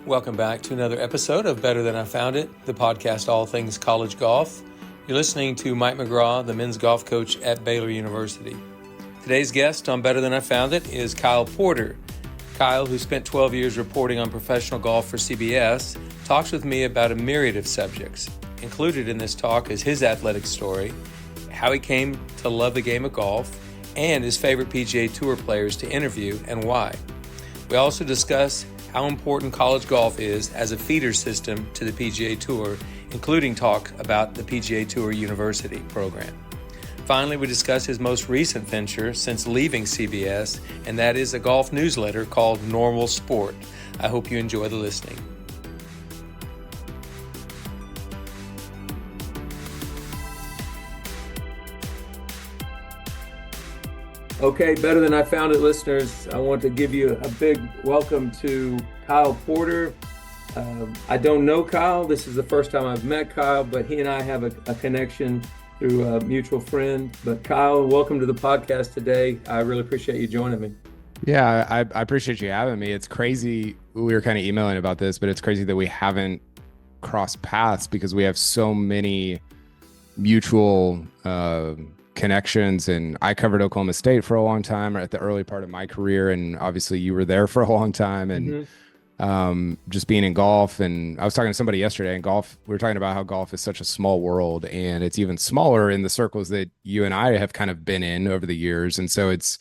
Welcome back to another episode of Better Than I Found It, the podcast all things college golf. You're listening to Mike McGraw, the men's golf coach at Baylor University. Today's guest on Better Than I Found It is Kyle Porter. Kyle, who spent 12 years reporting on professional golf for CBS, talks with me about a myriad of subjects. Included in this talk is his athletic story, how he came to love the game of golf, and his favorite PGA Tour players to interview and why. We also discuss how important college golf is as a feeder system to the PGA Tour, including talk about the PGA Tour University program. Finally, we discuss his most recent venture since leaving CBS, and that is a golf newsletter called Normal Sport. I hope you enjoy the listening. Okay, Better Than I Found It listeners, I want to give you a big welcome to Kyle Porter. I don't know Kyle. This is the first time I've met Kyle, but he and I have a connection through a mutual friend. But Kyle, welcome to the podcast today. I really appreciate you joining me. Yeah, I appreciate you having me. It's crazy. We were kind of emailing about this, but it's crazy that we haven't crossed paths because we have so many mutual connections. And I covered Oklahoma State for a long time at the early part of my career. And obviously you were there for a long time. And just being in golf. And I was talking to somebody yesterday in golf. We were talking about how golf is such a small world, and it's even smaller in the circles that you and I have kind of been in over the years. And so it's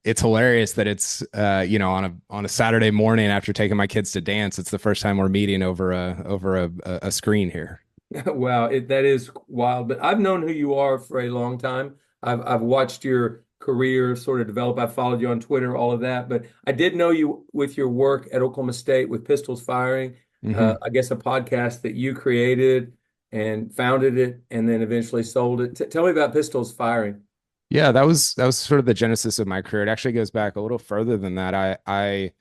hilarious that it's, on a Saturday morning after taking my kids to dance, it's the first time we're meeting over a screen here. Wow, that is wild. But I've known who you are for a long time. I've watched your career sort of develop. I followed you on Twitter, all of that. But I did know you with your work at Oklahoma State with Pistols Firing. I guess a podcast that you created and founded it and then eventually sold it. Tell me about Pistols Firing. Yeah, that was sort of the genesis of my career. It actually goes back a little further than that. I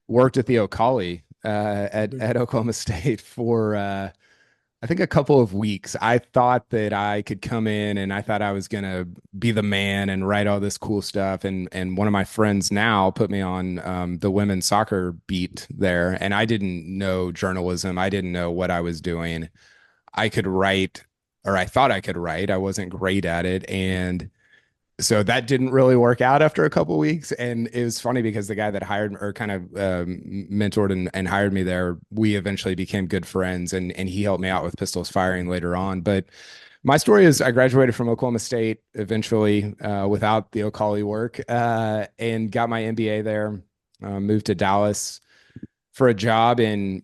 worked at the O'Colly at Oklahoma State for I think a couple of weeks. I thought that I could come in and I thought I was going to be the man and write all this cool stuff. And one of my friends now put me on the women's soccer beat there. And I didn't know journalism. I didn't know what I was doing. I could write, or I thought I could write. I wasn't great at it. And so that didn't really work out after a couple of weeks. And it was funny because the guy that hired or kind of mentored and hired me there, we eventually became good friends, and he helped me out with Pistols Firing later on. But my story is I graduated from Oklahoma State eventually without the O'Colly work and got my MBA there, moved to Dallas for a job in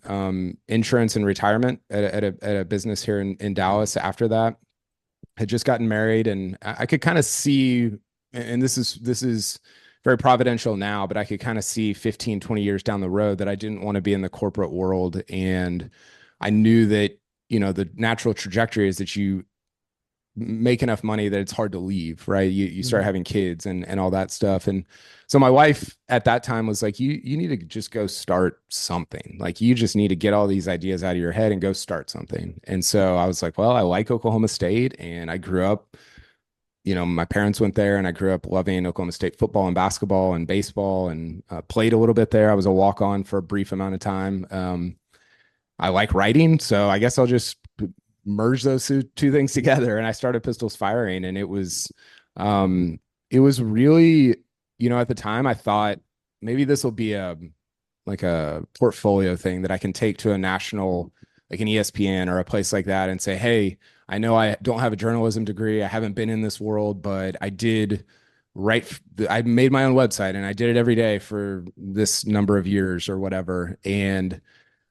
insurance and retirement at a business here in Dallas after that. Had just gotten married, and I could kind of see, and this is very providential now, but I could kind of see 15, 20 years down the road that I didn't want to be in the corporate world. And I knew that, the natural trajectory is that you make enough money that it's hard to leave, right? You start having kids and all that stuff. And so my wife at that time was like, you need to just go start something. Like, you just need to get all these ideas out of your head and go start something. And so I was like, well, I like Oklahoma State, and I grew up, my parents went there, and I grew up loving Oklahoma State football and basketball and baseball, and played a little bit there. I was a walk-on for a brief amount of time. I like writing, so I guess I'll just merge those two things together. And I started Pistols Firing, and it was really, at the time I thought maybe this will be a portfolio thing that I can take to a national, like an ESPN or a place like that, and say, hey, I know I don't have a journalism degree. I haven't been in this world, but I did I made my own website, and I did it every day for this number of years or whatever. And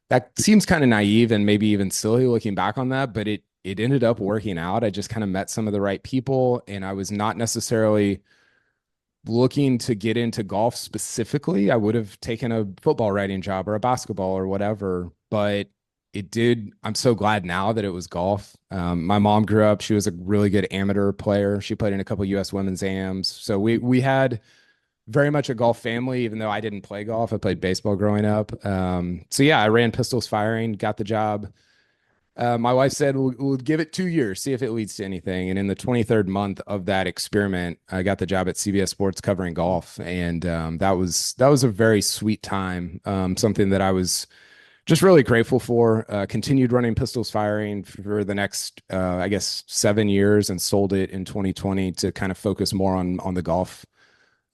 that seems kind of naive and maybe even silly looking back on that, but it ended up working out. I just kind of met some of the right people, and I was not necessarily looking to get into golf specifically. I would have taken a football writing job or a basketball or whatever, but it did. I'm so glad now that it was golf. My mom grew up, she was a really good amateur player. She played in a couple of US women's AMs. So we had very much a golf family, even though I didn't play golf. I played baseball growing up. So yeah, I ran Pistols Firing, got the job. My wife said, we'll give it 2 years, see if it leads to anything. And in the 23rd month of that experiment, I got the job at CBS Sports covering golf. And that was a very sweet time. Something that I was just really grateful for. Continued running pistols firing for the next, I guess, 7 years, and sold it in 2020 to kind of focus more on the golf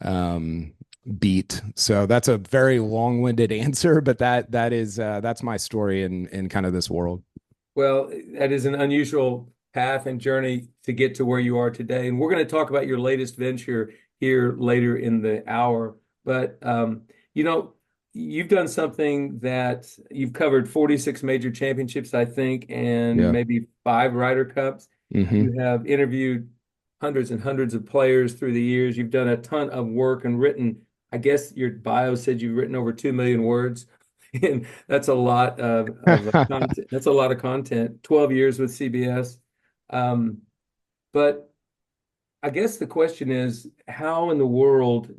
um, beat. So that's a very long-winded answer, but that is that's my story in kind of this world. Well, that is an unusual path and journey to get to where you are today. And we're going to talk about your latest venture here later in the hour. But, you know, you've done something that you've covered 46 major championships, I think, and Yeah. maybe 5 Ryder Cups. Hmm. You have interviewed hundreds and hundreds of players through the years. You've done a ton of work and written, I guess your bio said you've written over 2 million words. And that's a lot of content. That's a lot of content. 12 years with CBS. Um, but I guess the question is, how in the world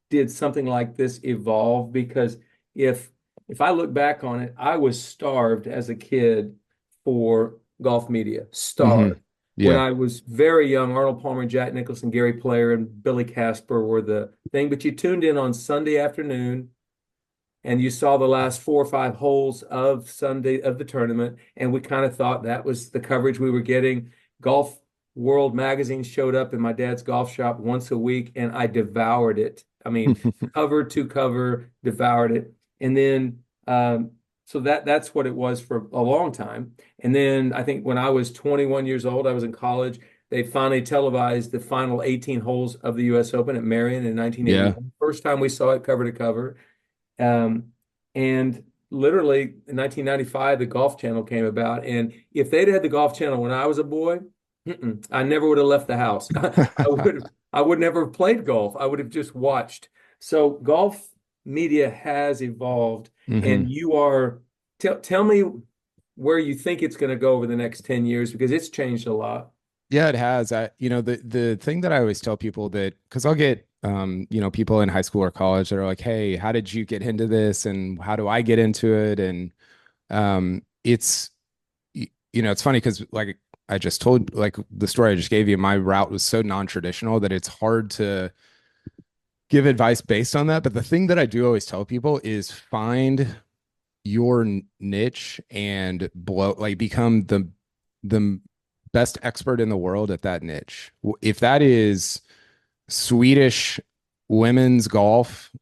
did something like this evolve? Because if if I look back on it, I was starved as a kid for golf media. Hmm. Starved. When Yeah. I was very young, Arnold Palmer, Jack Nicholson, Gary Player, and Billy Casper were the thing. But you tuned in on Sunday afternoon and you saw the last 4 or 5 holes of Sunday of the tournament, and we kind of thought that was the coverage we were getting. Golf World magazine showed up in my dad's golf shop once a week, and I devoured it. I mean, cover to cover, devoured it. And then, so that's what it was for a long time. And then I think when I was 21 years old, I was in college. They finally televised the final 18 holes of the U.S. Open at Marion in Yeah. 1981. First time we saw it cover to cover. Um, and literally in 1995, the Golf Channel came about. And if they'd had the Golf Channel when I was a boy, I never would have left the house. I would never have played golf. I would have just watched. So golf media has evolved, and Hmm. you are tell me where you think it's going to go over the next 10 years because it's changed a lot. Yeah, it has. The thing that I always tell people that, because I'll get, people in high school or college that are like, "Hey, how did you get into this, and how do I get into it?" And it's, it's funny because like I just told, like the story I just gave you, my route was so non-traditional that it's hard to give advice based on that. But the thing that I do always tell people is find your niche and become the best expert in the world at that niche. If that is Swedish women's golf,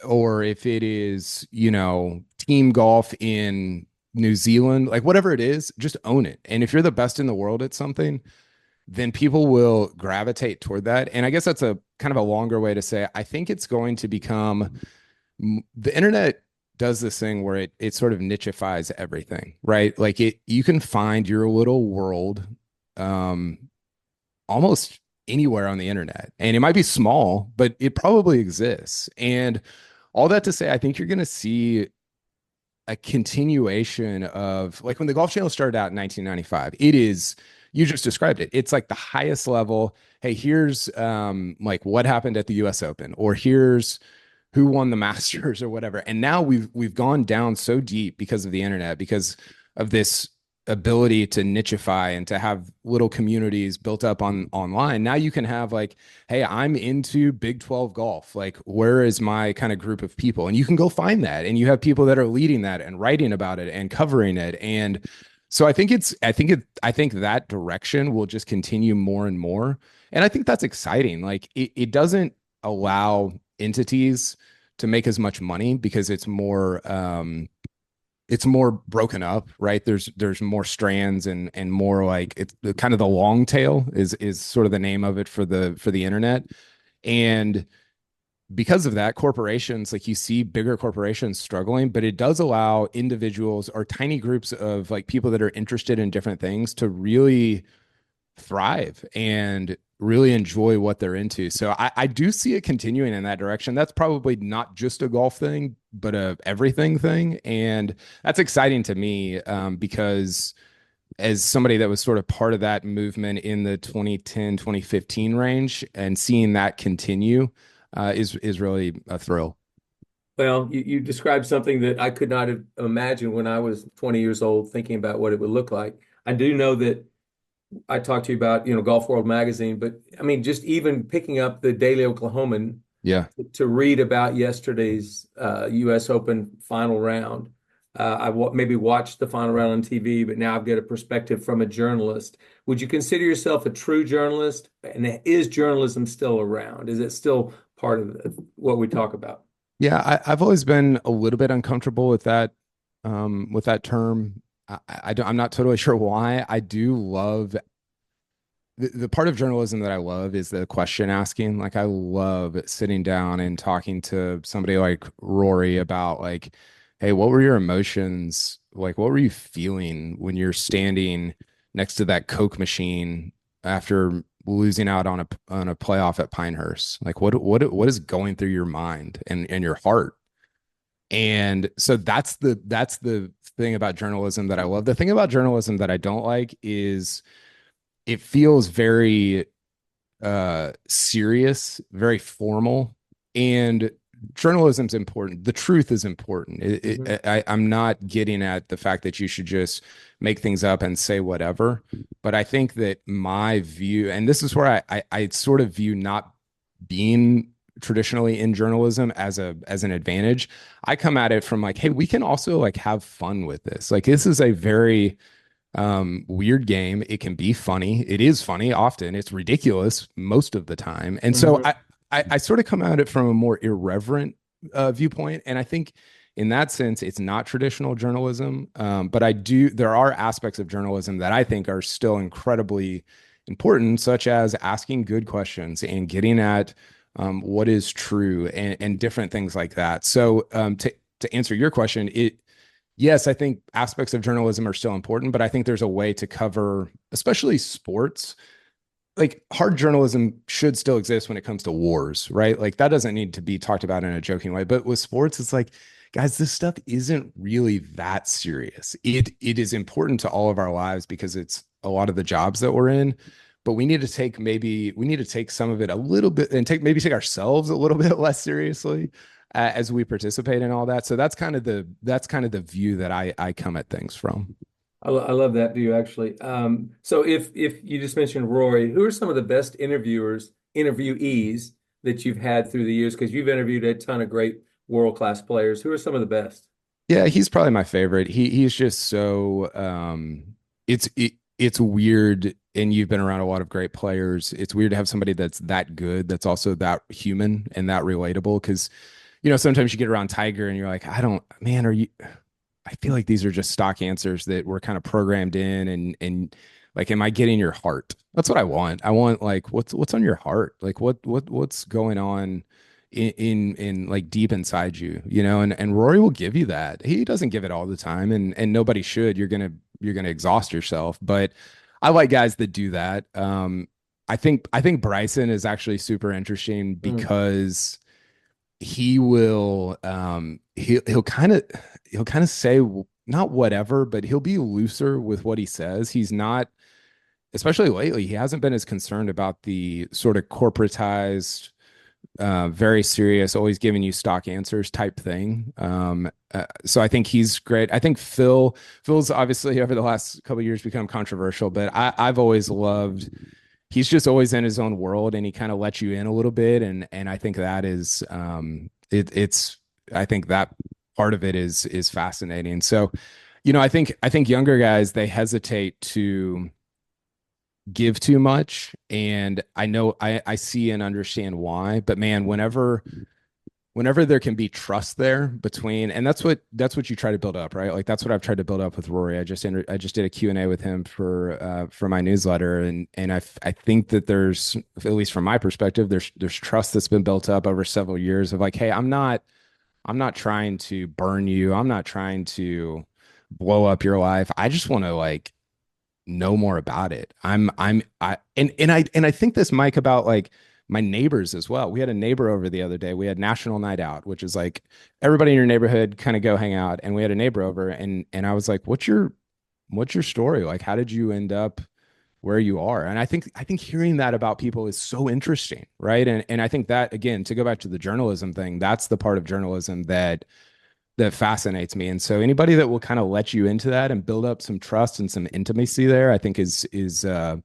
or if it is, team golf in New Zealand, like whatever it is, just own it. And if you're the best in the world at something, then people will gravitate toward that. And I guess that's a kind of a longer way to say, I think it's going to become, the internet does this thing where it sort of nichifies everything, right? Like you can find your little world um almost anywhere on the internet. And it might be small, but it probably exists. And all that to say, I think you're going to see a continuation of, like, when the Golf Channel started out in 1995, it is, you just described it. It's like the highest level. Hey, here's like what happened at the US Open, or here's who won the Masters or whatever. And now we've gone down so deep because of the internet, because of this ability to nichify and to have little communities built up on online. Now you can have like, hey, I'm into Big 12 golf. Like, where is my kind of group of people? And you can go find that. And you have people that are leading that and writing about it and covering it. And so I think that direction will just continue more and more. And I think that's exciting. Like it doesn't allow entities to make as much money because it's more broken up, right? There's more strands and more, like, it's kind of the long tail is sort of the name of it for the internet. And because of that, corporations, like, you see bigger corporations struggling, but it does allow individuals or tiny groups of like people that are interested in different things to really thrive and really enjoy what they're into. So I do see it continuing in that direction. That's probably not just a golf thing, but a everything thing. And that's exciting to me, because as somebody that was sort of part of that movement in the 2010, 2015 range, and seeing that continue is really a thrill. Well, you described something that I could not have imagined when I was 20 years old, thinking about what it would look like. I do know that I talked to you about, Golf World Magazine, but I mean, just even picking up the Daily Oklahoman Yeah. to read about yesterday's U.S. Open final round. maybe watched the final round on TV, but now I've got a perspective from a journalist. Would you consider yourself a true journalist? And is journalism still around? Is it still part of what we talk about? Yeah, I've always been a little bit uncomfortable with that term. I'm not totally sure why. I do love the part of journalism that I love is the question asking. Like I love sitting down and talking to somebody like Rory about like, hey, what were your emotions? Like, what were you feeling when you're standing next to that Coke machine after losing out on a playoff at Pinehurst? Like, what is going through your mind and your heart? And so that's the thing about journalism that I love. The thing about journalism that I don't like is it feels very serious, very formal, and journalism's important. The truth is important. Mhm. I'm not getting at the fact that you should just make things up and say whatever, but I think that my view, and this is where I sort of view not being traditionally in journalism as an advantage. I come at it from like, hey, we can also like have fun with this. Like this is a very weird game. It can be funny. It is funny often. It's ridiculous most of the time. And so Mhm. I sort of come at it from a more irreverent viewpoint. And I think in that sense, it's not traditional journalism. But there are aspects of journalism that I think are still incredibly important, such as asking good questions and getting at what is true and different things like that. So to answer your question, yes, I think aspects of journalism are still important, but I think there's a way to cover, especially sports. Like hard journalism should still exist when it comes to wars, right? Like that doesn't need to be talked about in a joking way. But with sports, it's like, guys, this stuff isn't really that serious. It is important to all of our lives because it's a lot of the jobs that we're in. But we need to take some of it a little bit and take ourselves a little bit less seriously as we participate in all that. So that's kind of the view that I come at things from. I love that view actually. So if you just mentioned Rory, who are some of the best interviewees that you've had through the years? Because you've interviewed a ton of great world-class players. Who are some of the best? Yeah, he's probably my favorite. He's just so it's weird, and you've been around a lot of great players. It's weird to have somebody that's that good, that's also that human and that relatable. Because sometimes you get around Tiger and you're like, I don't, man, are you? I feel like these are just stock answers that were kind of programmed in, and like, am I getting your heart? That's what I want. I want like what's on your heart, like what's going on in like deep inside you, and Rory will give you that. He doesn't give it all the time, and nobody should. You're gonna exhaust yourself, but I like guys that do that. I think Bryson is actually super interesting Mm. because he'll kind of say not whatever, but he'll be looser with what he says. He's not, especially lately, he hasn't been as concerned about the sort of corporatized very serious, always giving you stock answers type thing. So I think he's great. I think Phil's obviously over the last couple of years become controversial, but I've always loved. He's just always in his own world, and he kind of lets you in a little bit, and I think that is it's I think that part of it is fascinating. So, I think younger guys, they hesitate to give too much, and I know I see and understand why, but man, whenever there can be trust there between, and that's what you try to build up, right? Like that's what I've tried to build up with Rory. I just did a Q&A with him for my newsletter, and I think that there's, at least from my perspective, there's trust that's been built up over several years of like, hey, I'm not trying to burn you. I'm not trying to blow up your life. I just want to like know more about it. And I think this, Mike, about like my neighbors as well. We had a neighbor over the other day. We had National Night Out, which is like everybody in your neighborhood kind of go hang out. And we had a neighbor over, and I was like, what's your story? Like, how did you end up where you are? And I think hearing that about people is so interesting, right? And I think that, again, to go back to the journalism thing, that's the part of journalism that fascinates me. And so anybody that will kind of let you into that and build up some trust and some intimacy there, I think is a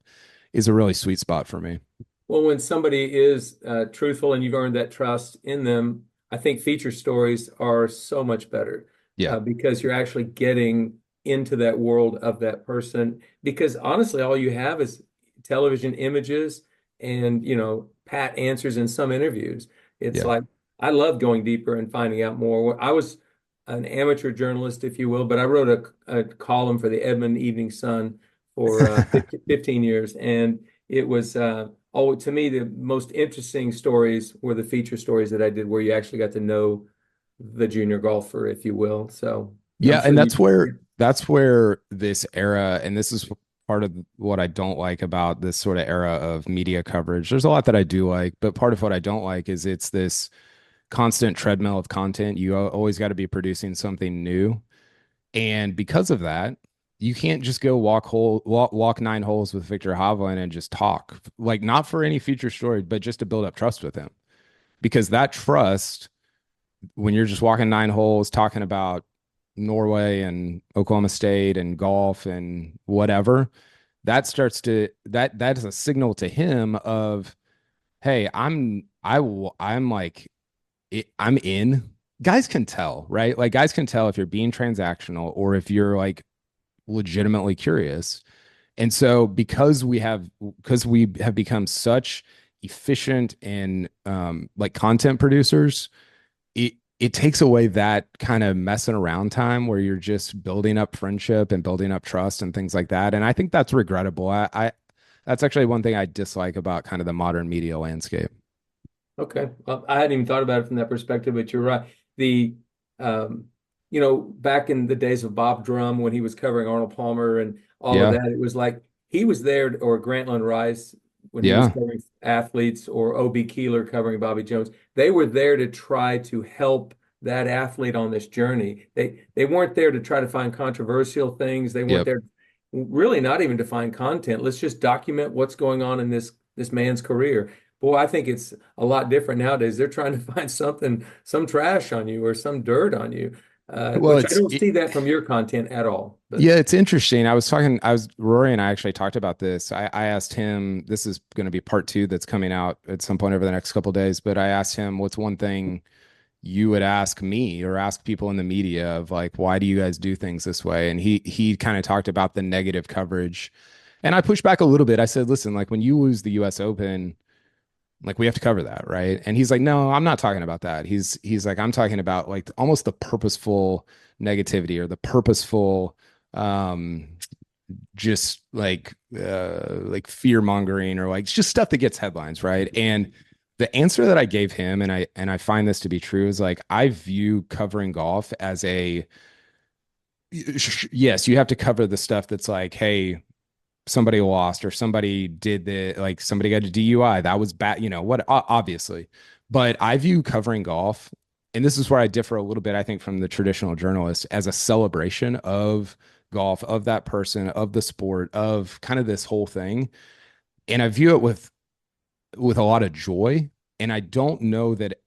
really sweet spot for me. Well, when somebody is truthful and you've earned that trust in them, I think feature stories are so much better. Yeah. because you're actually getting into that world of that person. Because honestly, all you have is television images and, pat answers in some interviews. It's Yeah. like I love going deeper and finding out more. I was an amateur journalist, if you will, but I wrote a column for the Edmond Evening Sun for 15 years, and it was to me the most interesting stories were the feature stories that I did, where you actually got to know the junior golfer, if you will. So I'm Yeah, sure and you. that's where this era, and this is part of what I don't like about this sort of era of media coverage. There's a lot that I do like, but part of what I don't like is it's this constant treadmill of content. You always got to be producing something new. And because of that, you can't just go walk 9 holes with Victor Hovland and just talk. Like, not for any future story, but just to build up trust with him. Because that trust, when you're just walking 9 holes talking about Norway and Oklahoma State and golf and whatever, that starts to that is a signal to him of, hey, I'm like I'm in. Guys can tell, right? Like, guys can tell if you're being transactional or if you're like legitimately curious. And so because we have become such efficient and like content producers, it takes away that kind of messing around time where you're just building up friendship and building up trust and things like that. And I think that's regrettable. I that's actually one thing I dislike about kind of the modern media landscape. Okay. Well, I hadn't even thought about it from that perspective, but you're right. The, um, back in the days of Bob Drum when he was covering Arnold Palmer and all of Yeah. that, it was like he was there, or Grantland Rice when he was Yeah. covering athletes, or O.B. Keeler covering Bobby Jones. They were there to try to help that athlete on this journey. They weren't there to try to find controversial things. They weren't Yep. there really not even to find content. Let's just document what's going on in this man's career. Boy, I think it's a lot different nowadays. They're trying to find something, some trash on you or some dirt on you, Well, which I don't see that from your content at all. But yeah, it's interesting. Rory and I actually talked about this. I asked him, this is going to be part two that's coming out at some point over the next couple of days, but I asked him, what's one thing you would ask me or ask people in the media of, like, why do you guys do things this way? And he kind of talked about the negative coverage. And I pushed back a little bit. I said, listen, like, when you lose the US Open, like, we have to cover that, right? And he's like, no, I'm not talking about that. He's like, I'm talking about like almost the purposeful negativity or the purposeful um just like fear mongering, or like just stuff that gets headlines, right? And the answer that I gave him, and I find this to be true, is like, I view covering golf as a, yes, you have to cover the stuff that's like, hey, somebody lost or somebody did like somebody got a DUI. That was bad, what, obviously. But I view covering golf, and this is where I differ a little bit, I think, from the traditional journalist, as a celebration of golf, of that person, of the sport, of kind of this whole thing. And I view it with a lot of joy. And I don't know that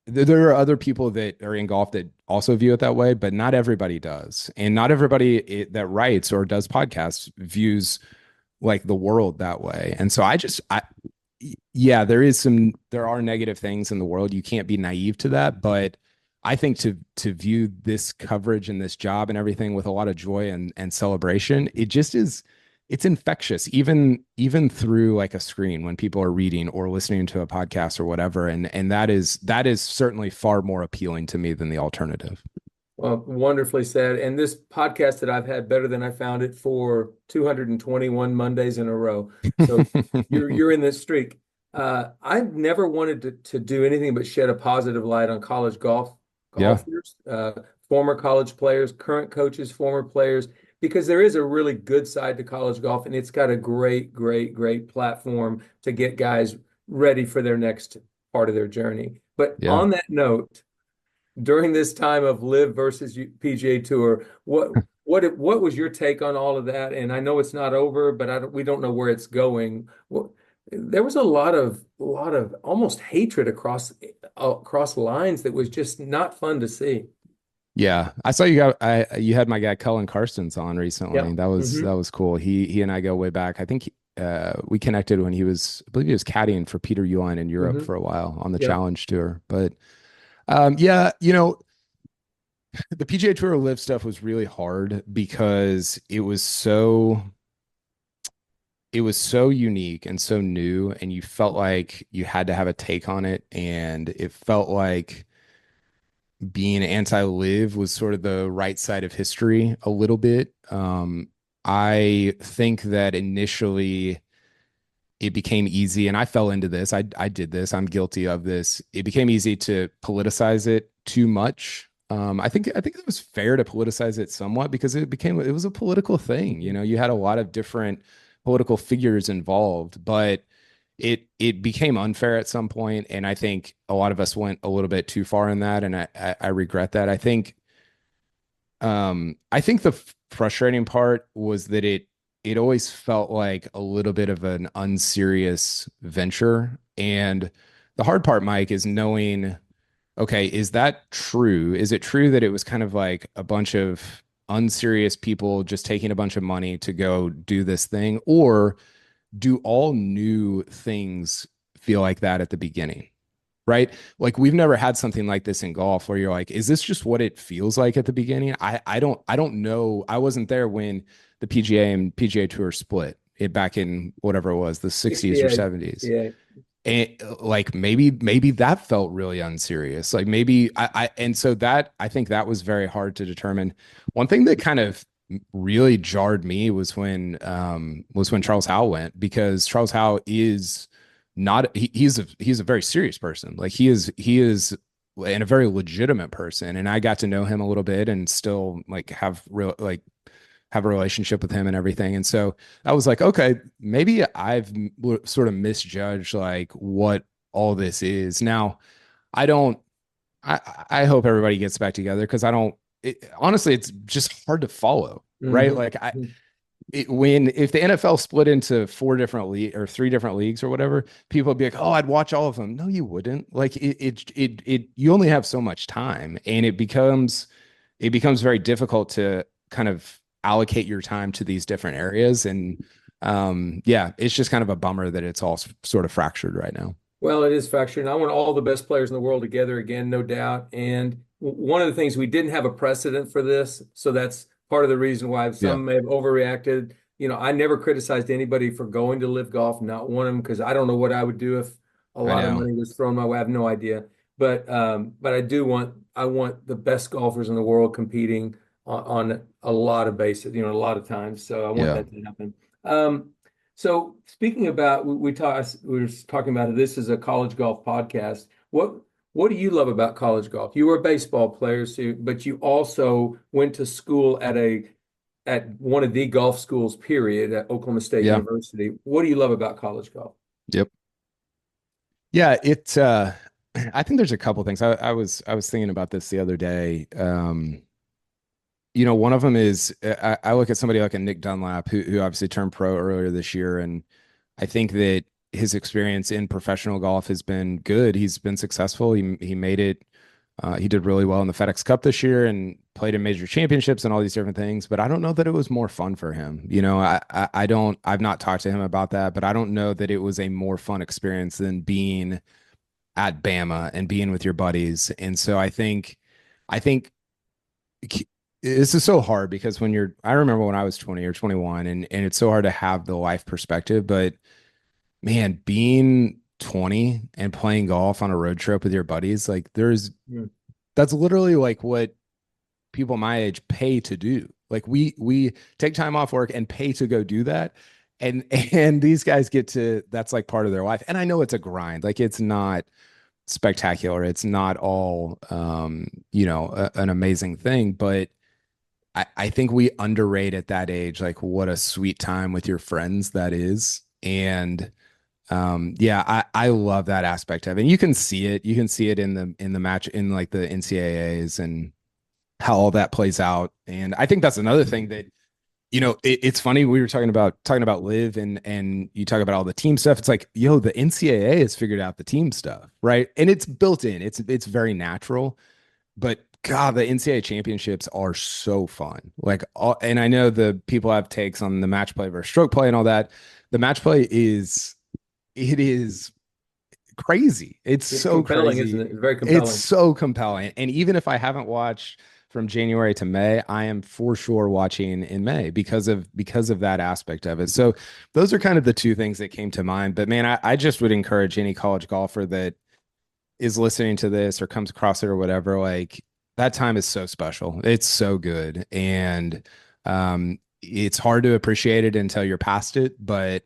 there are other people that are in golf that also view it that way, but not everybody does. And not everybody that writes or does podcasts views like the world that way. And so yeah, there are negative things in the world. You can't be naive to that, but I think to view this coverage and this job and everything with a lot of joy and celebration, it just is, it's infectious, even through like a screen when people are reading or listening to a podcast or whatever. And that is certainly far more appealing to me than the alternative. well, wonderfully said. And this podcast that I've had better than I found it for 221 Mondays in a row. So you're in this streak. I've never wanted to do anything but shed a positive light on college Yeah. golfers, former college players, current coaches, former players, because there is a really good side to college golf, and it's got a great, great, great platform to get guys ready for their next part of their journey. But Yeah. on that note, during this time of Live versus PGA Tour, what was your take on all of that? And I know it's not over, but we don't know where it's going. There was a lot of almost hatred across lines that was just not fun to see. Yeah, I saw you had my guy Cullen Karstens on recently. Yep. That was cool. He and I go way back. I think we connected when I believe he was caddying for Peter Uihlein in Europe Hmm. for a while on the Yep. Challenge Tour. But yeah, the PGA Tour Live stuff was really hard because it was so unique and so new, and you felt like you had to have a take on it, and it felt like being anti-live was sort of the right side of history a little bit. I think that initially it became easy, and I fell into this. I did this. I'm guilty of this. It became easy to politicize it too much. I think it was fair to politicize it somewhat because it was a political thing. You had a lot of different political figures involved, but it became unfair at some point, and I think a lot of us went a little bit too far in that, and I regret that. I think the frustrating part was that it always felt like a little bit of an unserious venture. And the hard part, Mike, is knowing, okay, is that true? Is it true that it was kind of like a bunch of unserious people just taking a bunch of money to go do this thing? Or do all new things feel like that at the beginning? Right? Like we've never had something like this in golf where you're like, is this just what it feels like at the beginning? I don't know. I wasn't there when the PGA and PGA Tour split it back in whatever it was, the 60s or 68. 70s. Yeah. And like maybe that felt really unserious. Like maybe and so that I think that was very hard to determine. One thing that kind of really jarred me was when Charles Howell went, because Charles Howell is not he's a very serious person. Like he is and a very legitimate person, and I got to know him a little bit and still like have a relationship with him and everything. And so I was like, okay, maybe I've sort of misjudged like what all this is. Now, I don't I hope everybody gets back together because I don't honestly it's just hard to follow, right? Mhm. Like if the NFL split into four different league or three different leagues or whatever, people would be like, "Oh, I'd watch all of them." No, you wouldn't. Like you only have so much time, and it becomes very difficult to kind of allocate your time to these different areas. And yeah, it's just kind of a bummer that it's all sort of fractured right now. Well, it is fractured. And I want all the best players in the world together again, no doubt. And one of the things, we didn't have a precedent for this, so that's part of the reason why Yeah, some may have overreacted. I never criticized anybody for going to live golf, not one of them, because I don't know what I would do if a I lot of know. money was thrown my way. I have no idea. But I want the best golfers in the world competing on a lot of bases, a lot of times. So I want Yeah. that to happen. So speaking about, we were talking about this is a college golf podcast. What do you love about college golf? You were a baseball player, but you also went to school at one of the golf schools, period, at Oklahoma State Yeah. University. What do you love about college golf? Yep. Yeah, I think there's a couple things. I was thinking about this the other day. One of them is I look at somebody like a Nick Dunlap who obviously turned pro earlier this year, and I think that his experience in professional golf has been good. He's been successful. He made it. He did really well in the FedEx Cup this year and played in major championships and all these different things. But I don't know that it was more fun for him. I don't. I've not talked to him about that, but I don't know that it was a more fun experience than being at Bama and being with your buddies. And so I think this is so hard because I remember when I was 20 or 21, and it's so hard to have the life perspective. But man, being 20 and playing golf on a road trip with your buddies, like Hmm. that's literally like what people my age pay to do. Like we take time off work and pay to go do that. And and these guys that's like part of their life. And I know it's a grind. Like it's not spectacular. It's not all an amazing thing, but I think we underrate at that age like what a sweet time with your friends that is. And yeah, I love that aspect of it. And you can see it. You can see it in the match in like the NCAAs and how all that plays out. And I think that's another thing that it's funny. We were talking about live and you talk about all the team stuff. It's like, the NCAA has figured out the team stuff, right? And it's built in. It's very natural. But God, the NCAA championships are so fun. And I know the people have takes on the match play versus stroke play and all that. The match play it is crazy. It's It's so compelling, isn't crazy. it? It's very It's compelling. so compelling. And even if I haven't watched from January to May, I am for sure watching in May because of that aspect of it. So those are kind of the two things that came to mind. But man, I just would encourage any college golfer that is listening to this or comes across it or whatever, like that time is so special. It's so good. And it's hard to appreciate it until you're past it. But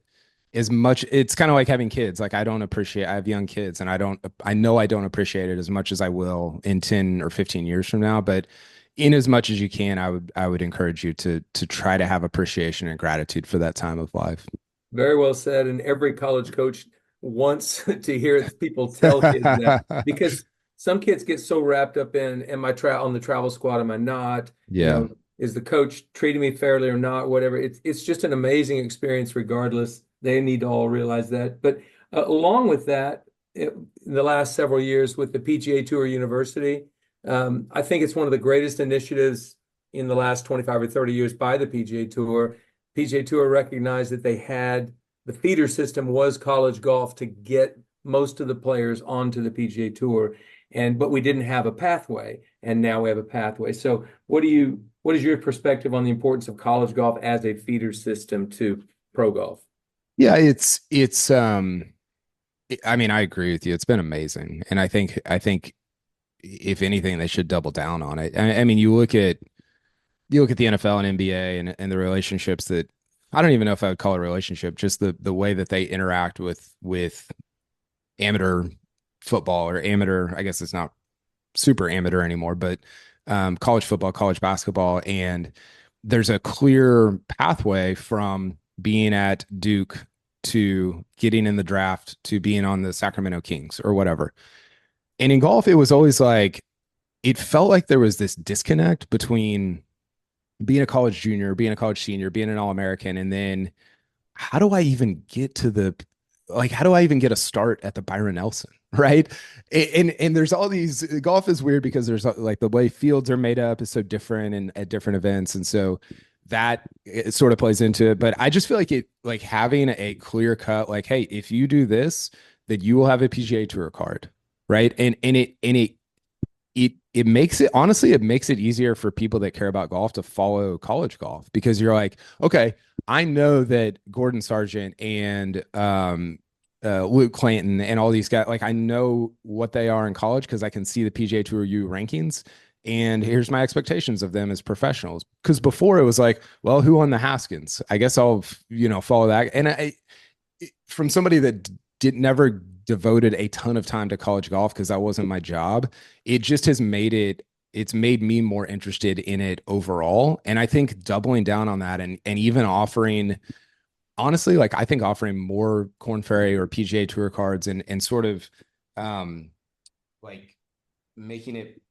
as much, it's kind of like having kids. Like I have young kids and I know I don't appreciate it as much as I will in 10 or 15 years from now. But in as much as you can, I would encourage you to try to have appreciation and gratitude for that time of life. Very well said. And every college coach wants to hear people tell kids that, because some kids get so wrapped up in, am I on the travel squad? Am I not? Yeah. Is the coach treating me fairly or not? Whatever. It's just an amazing experience regardless. They need to all realize that. But along with that, in the last several years with the PGA Tour University, I think it's one of the greatest initiatives in the last 25 or 30 years by the PGA Tour. PGA Tour recognized that they had the feeder system was college golf to get most of the players onto the PGA Tour, but we didn't have a pathway, and now we have a pathway. So, what is your perspective on the importance of college golf as a feeder system to pro golf? Yeah, I mean, I agree with you. It's been amazing, and I think if anything, they should double down on it. I mean, you look at the NFL and NBA and the relationships that I don't even know if I would call it a relationship, just the way that they interact with amateur football or amateur, I guess it's not super amateur anymore, but college football, college basketball. And there's a clear pathway from being at Duke to getting in the draft to being on the Sacramento Kings or whatever. And in golf, it was always like, it felt like there was this disconnect between being a college junior, being a college senior, being an All-American, and then how do I even get a start at the Byron Nelson, right? And there's all these, golf is weird because there's like the way fields are made up is so different and at different events. And so that it sort of plays into it. But I just feel like having a clear cut, like, hey, if you do this, then you will have a PGA Tour card, right? And it makes it, honestly, it makes it easier for people that care about golf to follow college golf, because you're like, okay, I know that Gordon Sargent and Luke Clanton and all these guys, like I know what they are in college because I can see the PGA Tour U rankings, and here's my expectations of them as professionals. Because before it was like, well, who won the Haskins? I guess I'll follow that. And from somebody that never devoted a ton of time to college golf because that wasn't my job, it just has it's made me more interested in it overall. And I think doubling down on that and even offering, honestly, like I think offering more Korn Ferry or PGA Tour cards and sort of like making it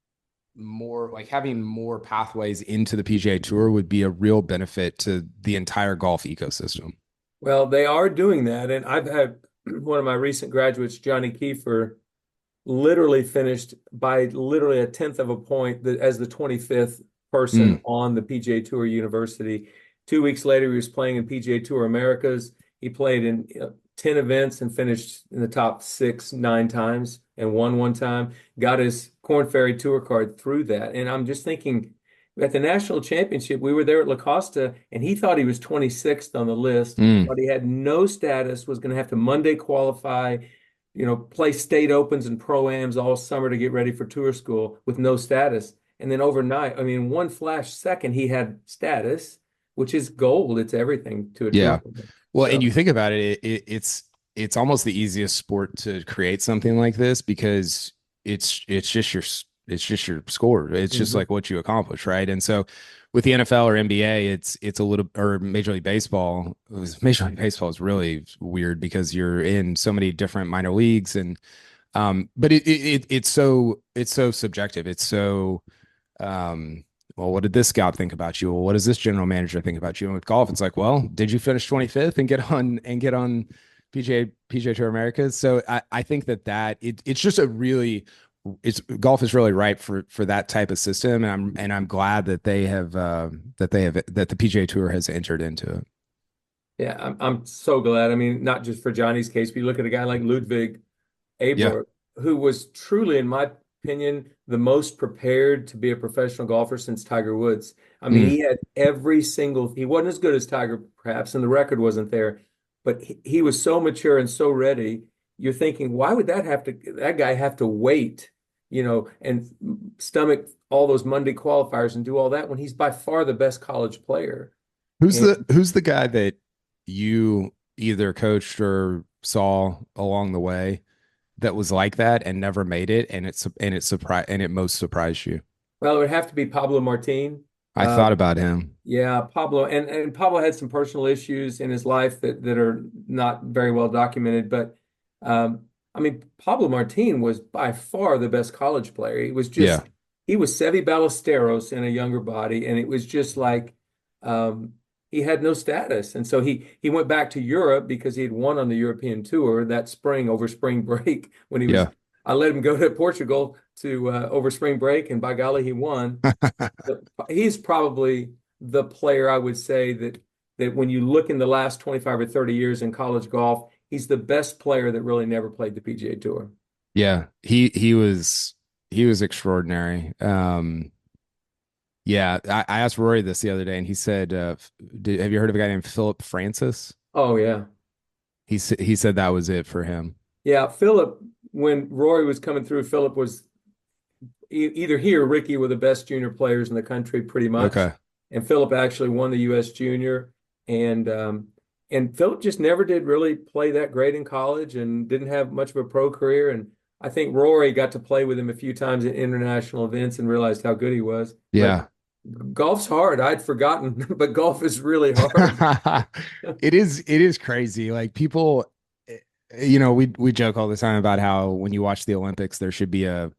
more like having more pathways into the PGA Tour would be a real benefit to the entire golf ecosystem. Well, they are doing that. And I've had one of my recent graduates, Johnny Kiefer, literally finished by literally a tenth of a point as the 25th person on the PGA Tour University. 2 weeks later, he was playing in PGA Tour Americas. He played in 10 events and finished in the top 6, 9 times and won one time. Got his Korn Ferry Tour card through that. And I'm just thinking, at the national championship, we were there at La Costa, and he thought he was 26th on the list, but he had no status, was going to have to Monday qualify, play state opens and pro-ams all summer to get ready for tour school with no status. And then overnight, I mean, one flash second, he had status, which is gold. It's everything to a tour. Well, and you think about it, it's almost the easiest sport to create something like this because it's just your score. It's just like what you accomplish, right? And so with the NFL or NBA, it's a little, or Major League Baseball. Major League Baseball is really weird because you're in so many different minor leagues, and but it's so subjective. It's so well, what did this scout think about you? Well, what does this general manager think about you? And with golf, it's like, well, did you finish 25th and get on PGA Tour Americas? So I think that it's just golf is really ripe for that type of system, and I'm glad that the PGA Tour has entered into it. Yeah, I'm so glad. I mean, not just for Johnny's case, but you look at a guy like Ludwig Aberg, who was truly, in my opinion, the most prepared to be a professional golfer since Tiger Woods. I mean, Mm. he had he wasn't as good as Tiger, perhaps, and the record wasn't there, but he was so mature and so ready. You're thinking, why would that guy have to wait, and stomach all those Monday qualifiers and do all that when he's by far the best college player? And Who's the guy that you either coached or saw along the way that was like that and never made it, and it most surprised you? well, it would have to be Pablo Martin. I thought about him. Yeah, Pablo, and Pablo had some personal issues in his life that are not very well documented. But I mean, Pablo Martin was by far the best college player. Yeah. He was Seve Ballesteros in a younger body, and it was just like um, he had no status. And so he went back to Europe because he had won on the European tour that spring over spring break when he was. Yeah. I let him go to Portugal to over spring break, and by golly, he won. He's probably the player I would say that when you look in the last 25 or 30 years in college golf, he's the best player that really never played the PGA Tour. Yeah. He was extraordinary. Yeah, I asked Rory this the other day, and he said, have you heard of a guy named Philip Francis? Oh yeah. He said that was it for him. Yeah, Philip, when Rory was coming through, Philip was either he or Ricky were the best junior players in the country pretty much. Okay. And Philip actually won the US Junior, and Philip just never did really play that great in college and didn't have much of a pro career. And I think Rory got to play with him a few times at international events and realized how good he was. Yeah. But golf's hard. I'd forgotten, but golf is really hard. It is crazy. Like people, we joke all the time about how when you watch the Olympics, there should be a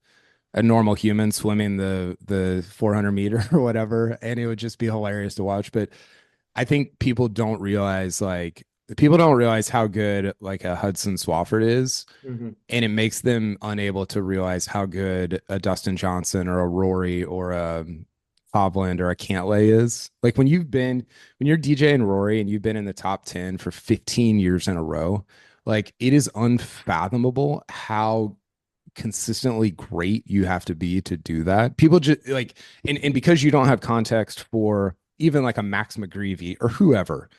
normal human swimming the 400 meter or whatever, and it would just be hilarious to watch. But I think people don't realize how good like a Hudson Swafford is, Mm-hmm. and it makes them unable to realize how good a Dustin Johnson or a Rory or a Hovland or a Cantlay is. Like when you're DJing Rory and you've been in the top 10 for 15 years in a row, like it is unfathomable how consistently great you have to be to do that. People just like, and because you don't have context for even like a Max McGreevy or whoever,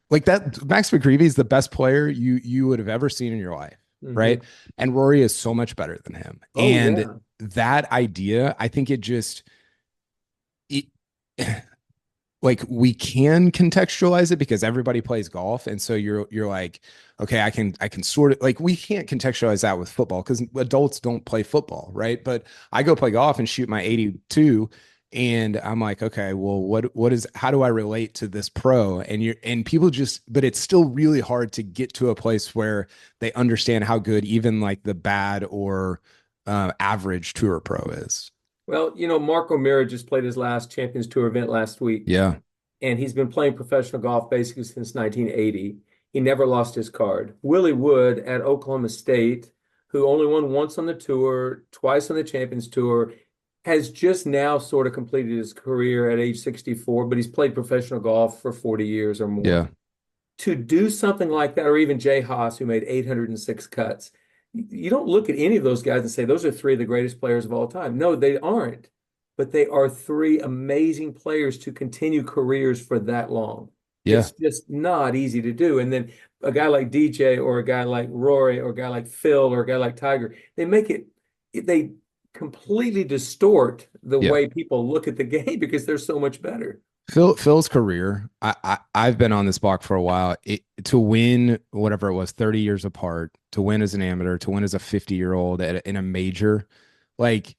like that Max McGreevy is the best player you would have ever seen in your life, Mm-hmm. right? And Rory is so much better than him. Oh, And yeah. that idea, I think it like we can contextualize it because everybody plays golf, and so you're like, okay, I can sort of like, we can't contextualize that with football because adults don't play football, right? But I go play golf and shoot my 82, and I'm like, okay, well, how do I relate to this pro? And people just, but it's still really hard to get to a place where they understand how good even like the bad or average tour pro is. Well, Mark O'Meara just played his last Champions Tour event last week, Yeah. and he's been playing professional golf basically since 1980. He never lost his card. Willie Wood at Oklahoma State, who only won once on the tour, twice on the Champions Tour, has just now sort of completed his career at age 64, but he's played professional golf for 40 years or more. Yeah. To do something like that, or even Jay Haas, who made 806 cuts, you don't look at any of those guys and say, those are three of the greatest players of all time. No, they aren't. But they are three amazing players to continue careers for that long. Yeah. It's just not easy to do. And then a guy like DJ or a guy like Rory or a guy like Phil or a guy like Tiger, they completely distort the Yeah. way people look at the game because they're so much better. Phil's career, I've been on this block for a while. To win whatever it was, 30 years apart, to win as an amateur, to win as a 50-year-old in a major, like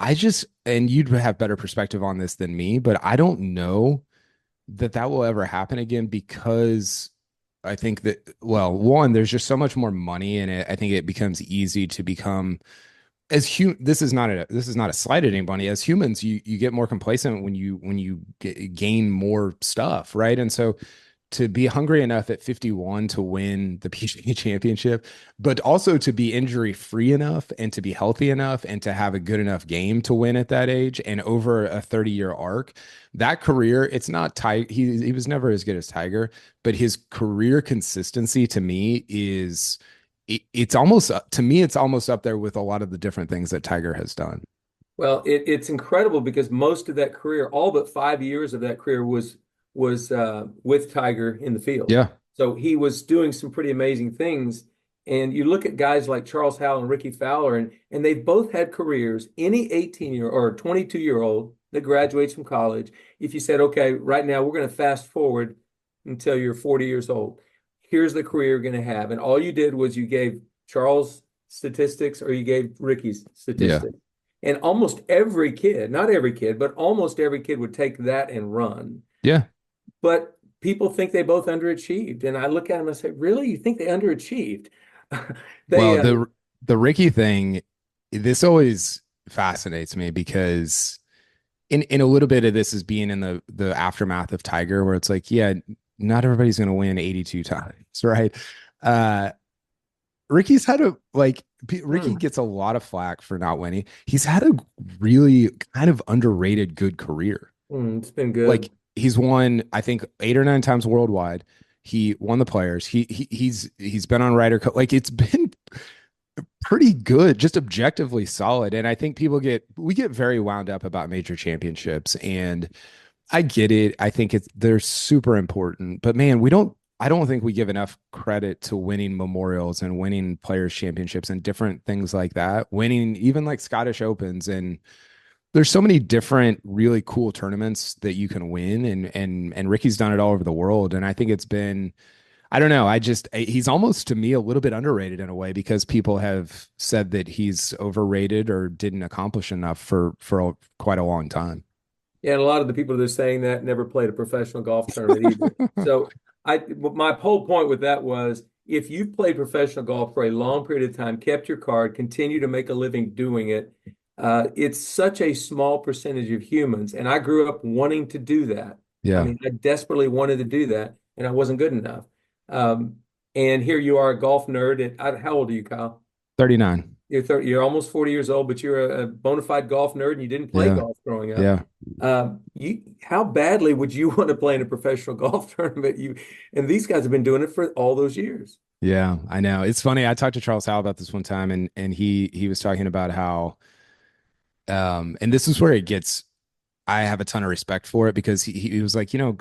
I just, and you'd have better perspective on this than me, but I don't know that will ever happen again because I think that, well, one, there's just so much more money in it. I think it becomes easy to become this is not a slight at anybody. As humans, you get more complacent when you gain more stuff, right? And so to be hungry enough at 51 to win the PGA Championship, but also to be injury free enough and to be healthy enough and to have a good enough game to win at that age and over a 30-year arc, that career, it's not tight. He was never as good as Tiger, but his career consistency to me is it's almost, to me, it's almost up there with a lot of the different things that Tiger has done. Well, it's incredible because most of that career, all but 5 years of that career, was with Tiger in the field. Yeah. So he was doing some pretty amazing things. And you look at guys like Charles Howell and Ricky Fowler, and they've both had careers. Any 18-year or 22-year-old that graduates from college, if you said, okay, right now we're going to fast forward until you're 40 years old, here's the career you're going to have. And all you did was you gave Charles statistics or you gave Ricky's statistics. And almost every kid, not every kid, but almost every kid would take that and run. Yeah. But people think they both underachieved. And I look at them and say, really? You think they underachieved? Well, the Ricky thing, this always fascinates me because in a little bit of this is being in the aftermath of Tiger, where it's like, yeah, not everybody's going to win 82 times, right? Ricky's had Ricky gets a lot of flack for not winning. He's had a really kind of underrated good career. It's been good. Like he's won, I think, 8 or 9 times worldwide. He won the Players. He's been on Ryder Cup. Like it's been pretty good, just objectively solid. And I think we get very wound up about major championships, and I get it. I think they're super important, but man, I don't think we give enough credit to winning memorials and winning Players Championships and different things like that. Winning even like Scottish Opens, and there's so many different really cool tournaments that you can win, and Ricky's done it all over the world. And I think it's been, I don't know, he's almost to me a little bit underrated in a way because people have said that he's overrated or didn't accomplish enough for quite a long time. Yeah, and a lot of the people that are saying that never played a professional golf tournament either. So my whole point with that was, if you've played professional golf for a long period of time, kept your card, continue to make a living doing it, it's such a small percentage of humans. And I grew up wanting to do that. Yeah. I mean, I desperately wanted to do that, and I wasn't good enough. And here you are, a golf nerd. How old are you, Kyle? 39. You're 30, you're almost 40 years old, but you're a bona fide golf nerd and you didn't play golf growing up. Yeah. How badly would you want to play in a professional golf tournament? And these guys have been doing it for all those years. Yeah, I know. It's funny. I talked to Charles Howell about this one time, and he was talking about how, and this is where I have a ton of respect for it, because he was like, tour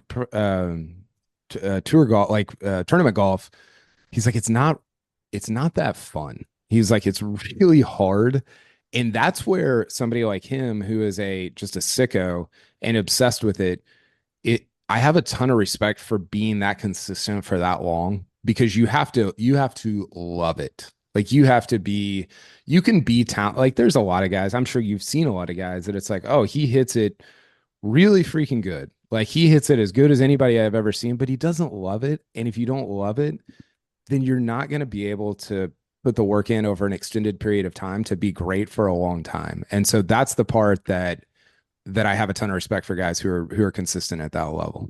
golf, tournament golf. He's like, it's not that fun. He's like, it's really hard. And that's where somebody like him, who is just a sicko and obsessed with it, I have a ton of respect for being that consistent for that long, because you have to love it. Like you can be talent. Like there's a lot of guys, I'm sure you've seen a lot of guys that it's like, oh, he hits it really freaking good. Like he hits it as good as anybody I've ever seen, but he doesn't love it. And if you don't love it, then you're not going to be able to put the work in over an extended period of time to be great for a long time. And so that's the part that I have a ton of respect for, guys who are consistent at that level.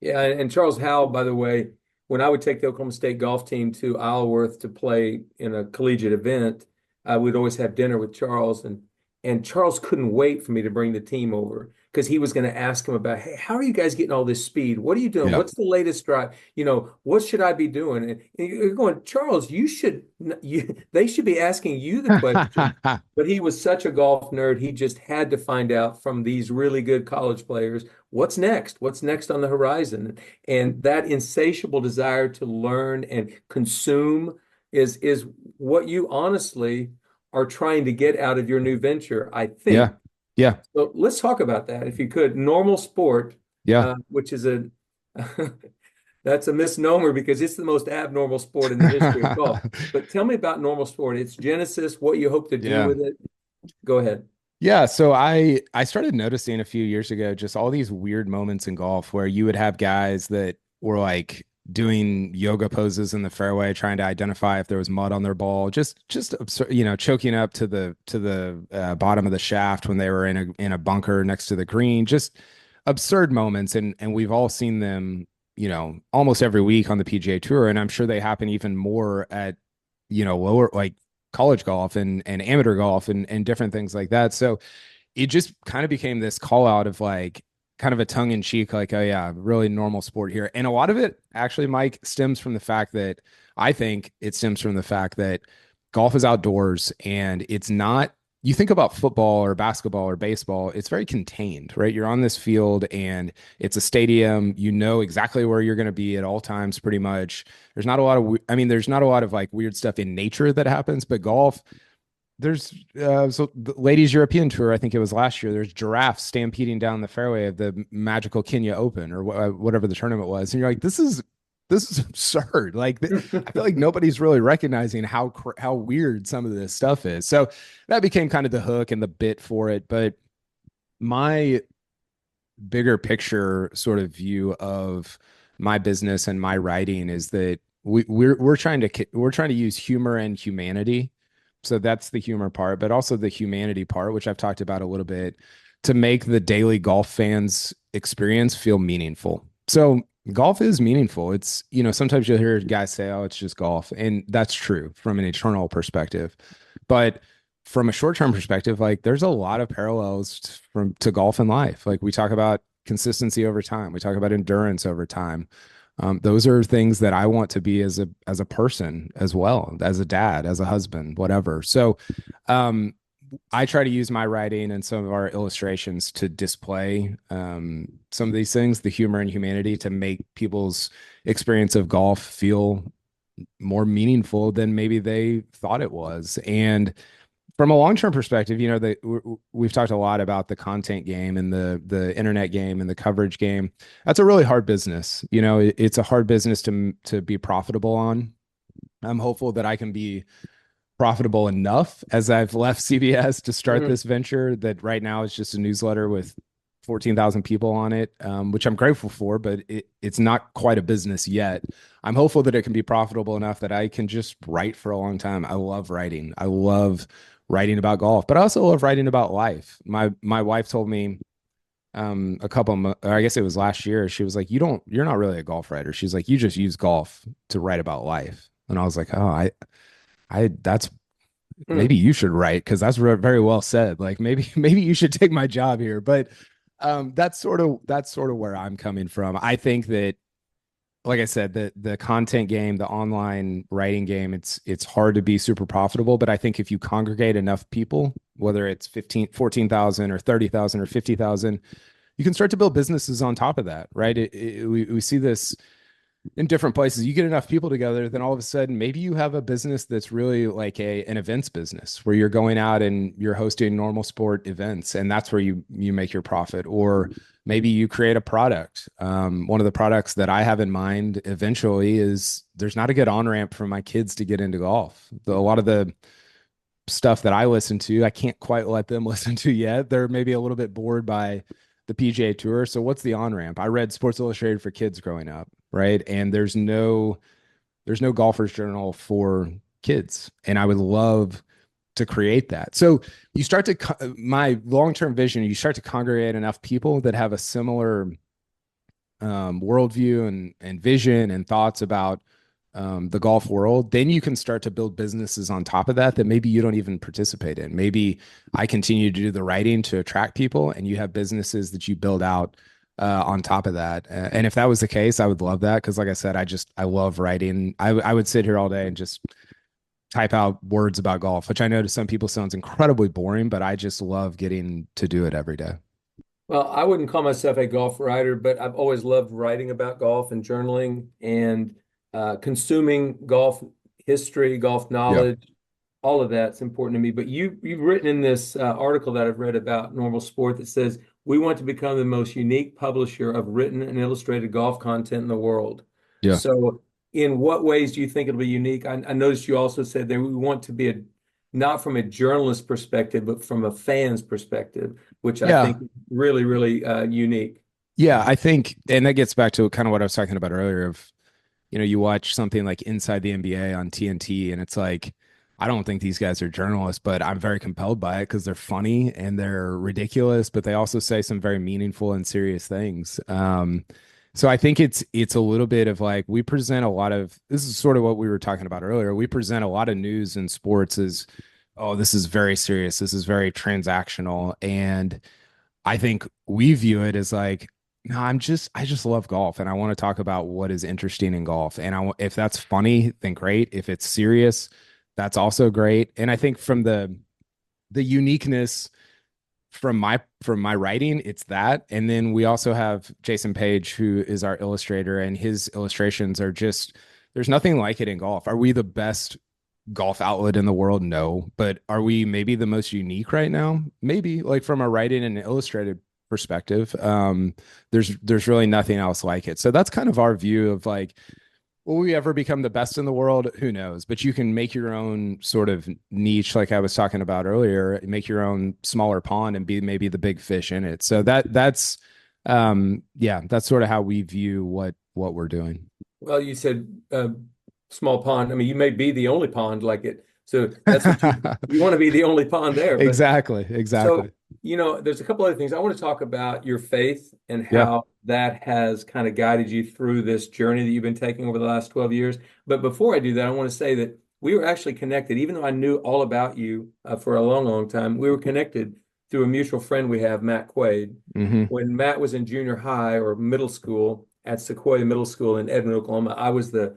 Yeah. And Charles Howell, by the way, when I would take the Oklahoma State golf team to Isleworth to play in a collegiate event, I would always have dinner with Charles, and Charles couldn't wait for me to bring the team over, because he was going to ask him about, hey, how are you guys getting all this speed? What are you doing? Yeah. What's the latest drive? What should I be doing? And you're going, Charles, they should be asking you the question. But he was such a golf nerd. He just had to find out from these really good college players, what's next on the horizon. And that insatiable desire to learn and consume is what you honestly are trying to get out of your new venture, I think. Yeah. So let's talk about that, if you could. Normal sport, which is that's a misnomer, because it's the most abnormal sport in the history of golf. But tell me about normal sport, its genesis, what you hope to do with it. Go ahead. Yeah, so I started noticing a few years ago just all these weird moments in golf where you would have guys that were like doing yoga poses in the fairway, trying to identify if there was mud on their ball, just absurd, choking up to the bottom of the shaft when they were in a bunker next to the green. Just absurd moments, and we've all seen them, almost every week on the PGA Tour, and I'm sure they happen even more at lower, like college golf and amateur golf and different things like that. So it just kind of became this call out of like, kind of a tongue in cheek, like, oh yeah, really normal sport here. And a lot of it actually, Mike, stems from the fact that I think it stems from the fact that golf is outdoors and it's not, you think about football or basketball or baseball, it's very contained, right? You're on this field and it's a stadium. You know exactly where you're going to be at all times, pretty much. There's not a lot of, I mean, there's not a lot of like weird stuff in nature that happens, but golf, there's so the ladies European tour, I think it was last year, there's giraffes stampeding down the fairway of the magical Kenya Open or whatever the tournament was. And you're like, this is absurd. Like I feel like nobody's really recognizing how weird some of this stuff is. So that became kind of the hook and the bit for it. But my bigger picture sort of view of my business and my writing is that we're trying to use humor and humanity. So that's the humor part, but also the humanity part, which I've talked about a little bit, to make the daily golf fans experience feel meaningful. So golf is meaningful. It's, sometimes you'll hear guys say, oh, it's just golf. And that's true from an eternal perspective. But from a short-term perspective, like there's a lot of parallels to golf and life. Like we talk about consistency over time. We talk about endurance over time. Those are things that I want to be as a person as well, as a dad, as a husband, whatever. So I try to use my writing and some of our illustrations to display some of these things, the humor and humanity, to make people's experience of golf feel more meaningful than maybe they thought it was. And from a long-term perspective, we've talked a lot about the content game and the internet game and the coverage game. That's a really hard business. It's a hard business to be profitable on. I'm hopeful that I can be profitable enough as I've left CBS to start this venture that right now is just a newsletter with 14,000 people on it, which I'm grateful for, but it's not quite a business yet. I'm hopeful that it can be profitable enough that I can just write for a long time. I love writing. I love writing about golf, but I also love writing about life. My wife told me I guess it was last year, she was like, you're not really a golf writer. She's like, you just use golf to write about life. And I was like, oh, that's maybe you should write, because that's very well said. Like maybe you should take my job here. But that's sort of where I'm coming from. I think that, like I said, the content game, the online writing game, it's hard to be super profitable. But I think if you congregate enough people, whether it's 14,000 or 30,000 or 50,000, you can start to build businesses on top of that, right? We see this in different places. You get enough people together, then all of a sudden, maybe you have a business that's really like an events business where you're going out and you're hosting normal sport events, and that's where you make your profit. Or maybe you create a product. One of the products that I have in mind eventually is, there's not a good on-ramp for my kids to get into golf. A lot of the stuff that I listen to, I can't quite let them listen to yet. They're maybe a little bit bored by the PGA Tour. So what's the on-ramp? I read Sports Illustrated for kids growing up, right? And there's no Golfer's Journal for kids. And I would love to create that. So you start to, my long-term vision, you start to congregate enough people that have a similar worldview and vision and thoughts about the golf world, then you can start to build businesses on top of that maybe you don't even participate in. Maybe I continue to do the writing to attract people, and you have businesses that you build out on top of that. And if that was the case, I would love that, because like I said, I love writing. I would sit here all day and just type out words about golf, which I know to some people sounds incredibly boring, but I just love getting to do it every day. Well, I wouldn't call myself a golf writer, but I've always loved writing about golf and journaling and consuming golf history, golf knowledge, all of that's important to me. But you've written in this article that I've read about Normal Sport that says, we want to become the most unique publisher of written and illustrated golf content in the world. Yeah. So in what ways do you think it'll be unique? I noticed you also said that we want to be not from a journalist perspective, but from a fan's perspective, which I think is really, really unique. Yeah, I think, and that gets back to kind of what I was talking about earlier of, you watch something like Inside the NBA on TNT, and it's like, I don't think these guys are journalists, but I'm very compelled by it because they're funny and they're ridiculous, but they also say some very meaningful and serious things. So I think it's a little bit of like, we present a lot of, this is sort of what we were talking about earlier. We present a lot of news in sports as, oh, this is very serious. This is very transactional. And I think we view it as like, no, I just love golf and I want to talk about what is interesting in golf. And if that's funny, then great. If it's serious, that's also great. And I think from the uniqueness from my writing, it's that. And then we also have Jason Page, who is our illustrator, and his illustrations are just, there's nothing like it in golf. Are we the best golf outlet in the world? No. But are we maybe the most unique right now? Maybe, like from a writing and illustrated perspective. There's really nothing else like it. So that's kind of our view of like, will we ever become the best in the world? Who knows? But you can make your own sort of niche, like I was talking about earlier, make your own smaller pond and be maybe the big fish in it. So that's yeah, that's sort of how we view what we're doing. Well, you said small pond. I mean, you may be the only pond like it. So that's what you want to be the only pond there. But Exactly. so, there's a couple other things. I want to talk about your faith and Yeah. how that has kind of guided you through this journey that you've been taking over the last 12 years. But before I do that, I want to say that we were actually connected, even though I knew all about you for a long, long time. We were connected through a mutual friend we have, Matt Quaid. Mm-hmm. When Matt was in junior high or middle school at Sequoia Middle School in Edmond, Oklahoma, I was the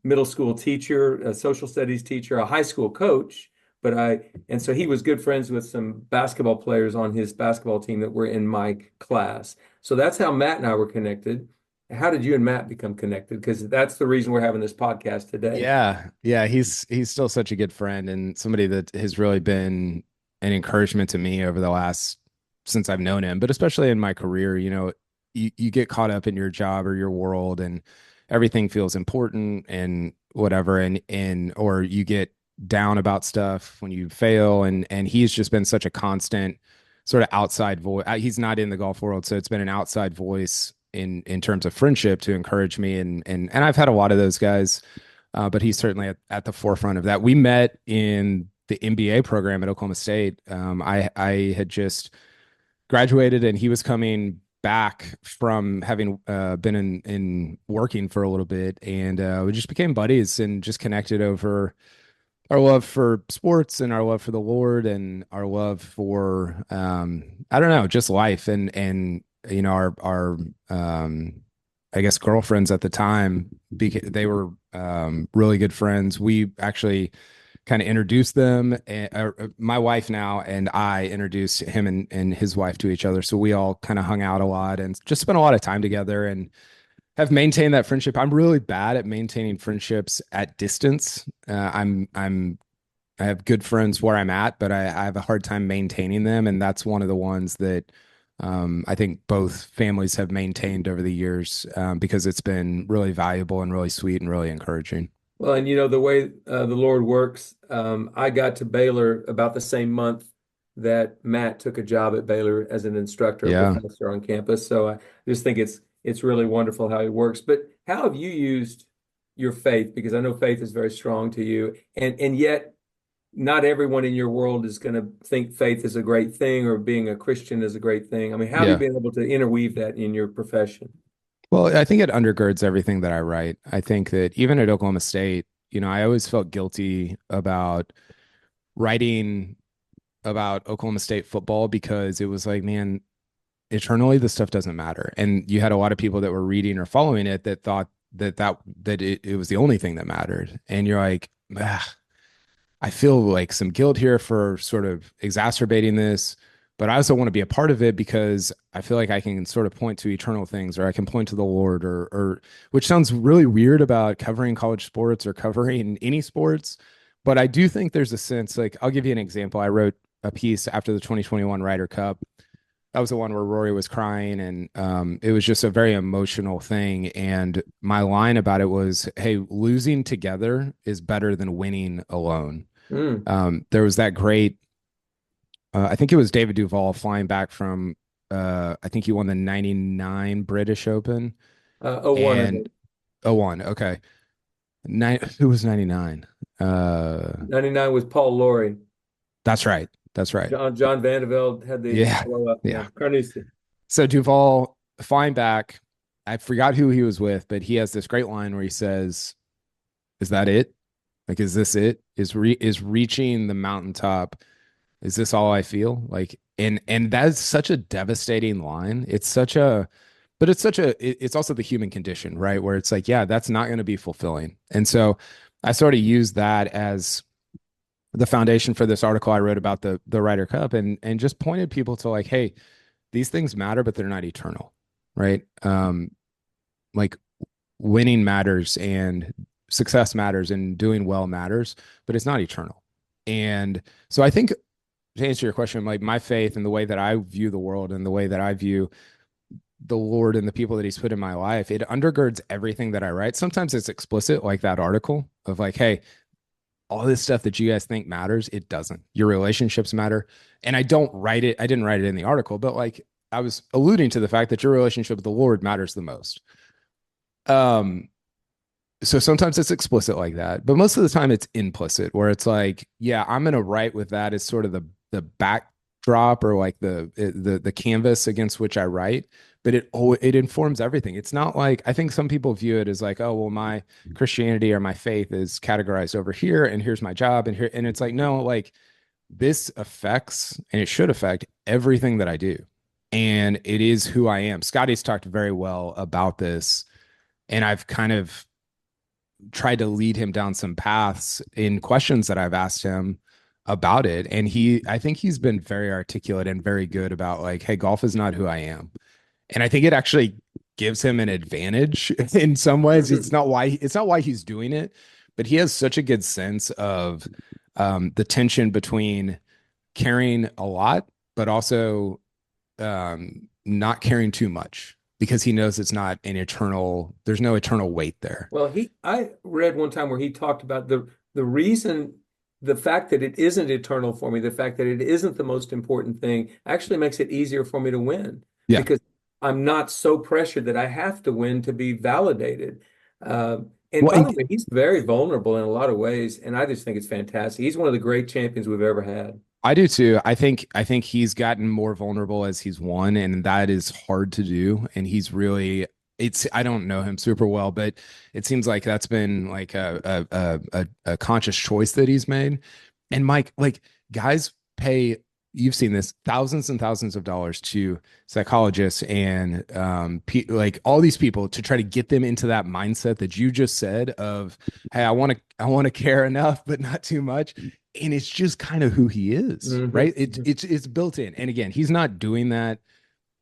middle school teacher, a social studies teacher, a high school coach. And so he was good friends with some basketball players on his basketball team that were in my class. So that's how Matt and I were connected. How did you and Matt become connected? Because that's the reason we're having this podcast today. Yeah. He's still such a good friend and somebody that has really been an encouragement to me over the last since I've known him, but especially in my career. You get caught up in your job or your world and everything feels important and whatever, and or you get down about stuff when you fail, and he's just been such a constant sort of outside voice. He's not in the golf world, so it's been an outside voice in terms of friendship to encourage me, and I've had a lot of those guys, but he's certainly at the forefront of that. We met in the MBA program at Oklahoma State. I had just graduated and he was coming back from having been in working for a little bit, and we just became buddies and just connected over our love for sports and our love for the Lord and our love for I don't know, just life, and our I guess girlfriends at the time, they were really good friends. We actually kind of introduced them, my wife now and I introduced him and his wife to each other, so we all kind of hung out a lot and just spent a lot of time together and have maintained that friendship. I'm really bad at maintaining friendships at distance. I have good friends where I'm at, but I have a hard time maintaining them, and that's one of the ones that I think both families have maintained over the years, because it's been really valuable and really sweet and really encouraging. Well, and the way the Lord works, I got to Baylor about the same month that Matt took a job at Baylor as an instructor, a professor on campus. So I just think it's really wonderful how it works. But how have you used your faith? Because I know faith is very strong to you, and yet not everyone in your world is going to think faith is a great thing or being a Christian is a great thing. I mean, how have you been able to interweave that in your profession? Well, I think it undergirds everything that I write. I think that even at Oklahoma State, I always felt guilty about writing about Oklahoma State football because it was like, man, eternally this stuff doesn't matter. And you had a lot of people that were reading or following it that thought that it was the only thing that mattered. And you're like, I feel like some guilt here for sort of exacerbating this, but I also want to be a part of it because I feel like I can sort of point to eternal things, or I can point to the Lord, or which sounds really weird about covering college sports or covering any sports. But I do think there's a sense, like, I'll give you an example. I wrote a piece after the 2021 Ryder Cup. That was the one where Rory was crying, and it was just a very emotional thing. And my line about it was, hey, losing together is better than winning alone. There was that great, I think it was David Duval flying back from, I think he won the 99 British Open. 01, and 01. Okay. Who was 99? 99 was Paul Lawrie. That's right. That's right. John Vandevelde had the blow up. Yeah. Carnoustie. So Duval flying back, I forgot who he was with, but he has this great line where he says, "Is that it? Like, is this it? Is reaching the mountaintop Is this all I feel? Like, and that's such a devastating line. But it's also the human condition, right? Where it's like, yeah, that's not going to be fulfilling. And so I sort of use that as the foundation for this article I wrote about the Ryder Cup, and just pointed people to like, hey, these things matter, but they're not eternal, right? Like winning matters and success matters and doing well matters, but it's not eternal. And so I think, to answer your question, like my faith and the way that I view the world and the way that I view the Lord and the people that he's put in my life, it undergirds everything that I write. Sometimes it's explicit, like that article of like, hey, all this stuff that you guys think matters, it doesn't. Your relationships matter. And I didn't write it in the article, but like I was alluding to the fact that your relationship with the Lord matters the most. So sometimes it's explicit like that, but most of the time it's implicit, where it's like, yeah, I'm going to write with that as sort of the backdrop, or like the canvas against which I write, but it informs everything. It's not like, I think some people view it as like, oh, well, my Christianity or my faith is categorized over here, and here's my job, and here, and it's like, no, like this affects, and it should affect everything that I do. And it is who I am. Scotty's talked very well about this, and I've kind of tried to lead him down some paths in questions that I've asked him about it. And I think he's been very articulate and very good about like, hey, golf is not who I am. And I think it actually gives him an advantage in some ways. It's not why he's doing it, but he has such a good sense of the tension between caring a lot, but also not caring too much, because he knows it's not there's no eternal weight there. Well, I read one time where he talked about the reason, the fact that it isn't eternal for me, the fact that it isn't the most important thing, actually makes it easier for me to win. Yeah. Because I'm not so pressured that I have to win to be validated. And by the way, he's very vulnerable in a lot of ways, and I just think it's fantastic. He's one of the great champions we've ever had. I do too. I think he's gotten more vulnerable as he's won, and that is hard to do. And he's really, I don't know him super well, but it seems like that's been like a conscious choice that he's made. And Mike, like guys pay, you've seen this, thousands and thousands of dollars to psychologists and like all these people to try to get them into that mindset that you just said of, hey, I want to care enough, but not too much. And it's just kind of who he is, right? It's built in. And again, he's not doing that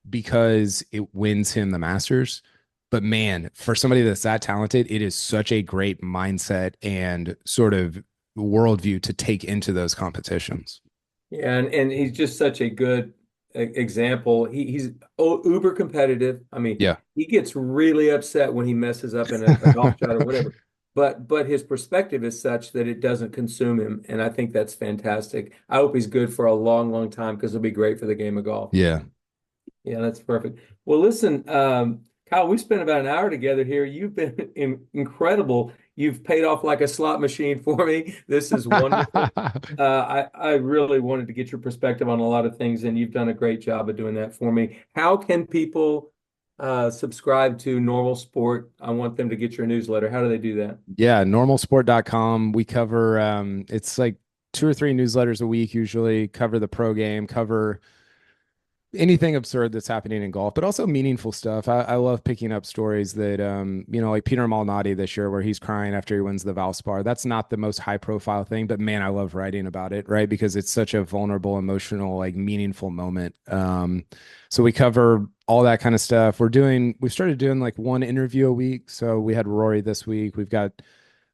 because it wins him the Masters. But man, for somebody that's that talented, it is such a great mindset and sort of worldview to take into those competitions. Yeah, and he's just such a good example. He's uber competitive. I mean, yeah, he gets really upset when he messes up in a golf shot or whatever. But his perspective is such that it doesn't consume him, and I think that's fantastic. I hope he's good for a long, long time, because it'll be great for the game of golf. Yeah, that's perfect. Well, listen, Kyle, we spent about an hour together here. You've been incredible. You've paid off like a slot machine for me. This is wonderful. I really wanted to get your perspective on a lot of things, and you've done a great job of doing that for me. How can people subscribe to Normal Sport? I want them to get your newsletter. How do they do that? Yeah, normalsport.com. We cover it's like 2 or 3 newsletters a week, usually cover the pro game, cover anything absurd that's happening in golf, but also meaningful stuff. I love picking up stories that, like Peter Malnati this year, where he's crying after he wins the Valspar. That's not the most high profile thing, but man, I love writing about it, right? Because it's such a vulnerable, emotional, like meaningful moment. So we cover all that kind of stuff. We started doing like 1 interview a week. So we had Rory this week. We've got,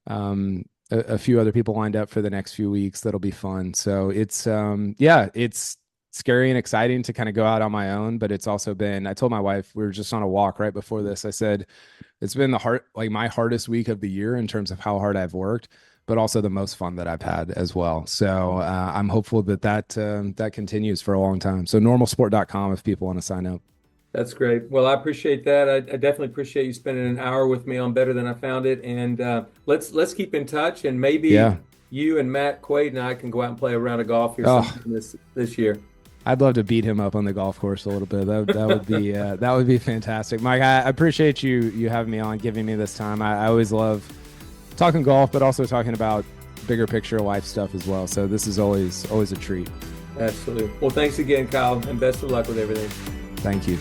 a few other people lined up for the next few weeks. That'll be fun. So it's, it's scary and exciting to kind of go out on my own, but it's also been, I told my wife, we were just on a walk right before this, I said, it's been my hardest week of the year in terms of how hard I've worked, but also the most fun that I've had as well. So I'm hopeful that continues for a long time. So normalsport.com if people want to sign up. That's great. Well, I appreciate that. I definitely appreciate you spending an hour with me on Better Than I Found It. And let's keep in touch, and maybe you and Matt Quaid and I can go out and play a round of golf here sometime this year. I'd love to beat him up on the golf course a little bit. That would be that would be fantastic. Mike, I appreciate you having me on, giving me this time. I always love talking golf, but also talking about bigger picture life stuff as well. So this is always a treat. Absolutely. Well, thanks again, Kyle, and best of luck with everything. Thank you.